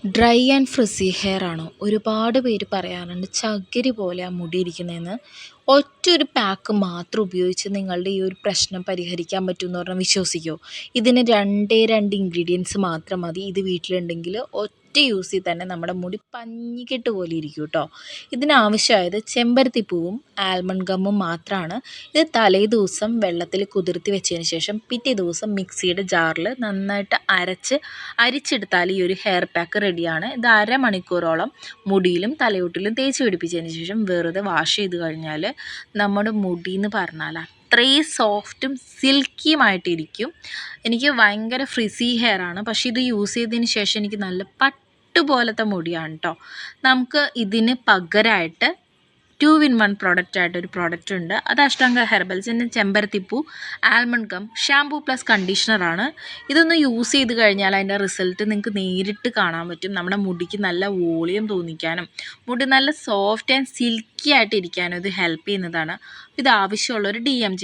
Dry and frizzy hair ആണോ? ഒരുപാട് പേര് പറയാറുണ്ട് ചകിരി പോലെ ആ മുടി ഇരിക്കുന്നതെന്ന്. ഒറ്റൊരു പാക്ക് മാത്രം ഉപയോഗിച്ച് നിങ്ങളുടെ ഈ ഒരു പ്രശ്നം പരിഹരിക്കാൻ പറ്റുമെന്ന് പറഞ്ഞാൽ വിശ്വസിക്കുമോ? ഇതിന് രണ്ടേ രണ്ട് ഇൻഗ്രീഡിയൻസ് മാത്രം മതി. ഇത് വീട്ടിലുണ്ടെങ്കിൽ ഒറ്റ യൂസിൽ തന്നെ നമ്മുടെ മുടി പഞ്ഞിക്കെട്ട് പോലെ ഇരിക്കും കേട്ടോ. ഇതിനാവശ്യമായത് ചെമ്പരത്തിപ്പൂവും ആൽമണ്ട് ഗമ്മും മാത്രമാണ്. ഇത് തലേ ദിവസം വെള്ളത്തിൽ കുതിർത്തി വെച്ചതിന് ശേഷം പിറ്റേ ദിവസം മിക്സിയുടെ ജാറിൽ നന്നായിട്ട് അരിച്ചെടുത്താൽ ഈ ഒരു ഹെയർ പാക്ക് റെഡിയാണ്. ഇത് അരമണിക്കൂറോളം മുടിയിലും തലയോട്ടിലും തേച്ച് പിടിപ്പിച്ചതിന് ശേഷം വെറുതെ വാഷ് ചെയ്ത് കഴിഞ്ഞാൽ നമ്മുടെ മുടി എന്ന് പറഞ്ഞാൽ അത്രയും സോഫ്റ്റും സിൽക്കിയുമായിട്ടിരിക്കും. എനിക്ക് ഭയങ്കര ഫ്രിസി ഹെയർ ആണ്, പക്ഷേ ഇത് യൂസ് ചെയ്തതിന് ശേഷം എനിക്ക് നല്ല പട്ടുപോലത്തെ മുടിയാണ് കേട്ടോ. നമുക്ക് ഇതിന് പകരമായിട്ട് 2-in-1 പ്രോഡക്റ്റായിട്ട് ഒരു പ്രോഡക്റ്റ് ഉണ്ട്. അത് അഷ്ടാംഗ ഹെർബൽസിൻ്റെ ചെമ്പരത്തിപ്പൂ, ആൽമണ്ട് ഗം, ഷാംപൂ പ്ലസ് കണ്ടീഷണറാണ്. ഇതൊന്ന് യൂസ് ചെയ്ത് കഴിഞ്ഞാൽ അതിൻ്റെ റിസൾട്ട് നിങ്ങൾക്ക് നേരിട്ട് കാണാൻ പറ്റും. നമ്മുടെ മുടിക്ക് നല്ല വോളിയം തോന്നിക്കാനും മുടി നല്ല സോഫ്റ്റ് ആൻഡ് സിൽക്കി ആയിട്ട് ഇരിക്കാനും ഇത് ഹെൽപ്പ് ചെയ്യുന്നതാണ്. ഇത് ആവശ്യമുള്ളൊരു DM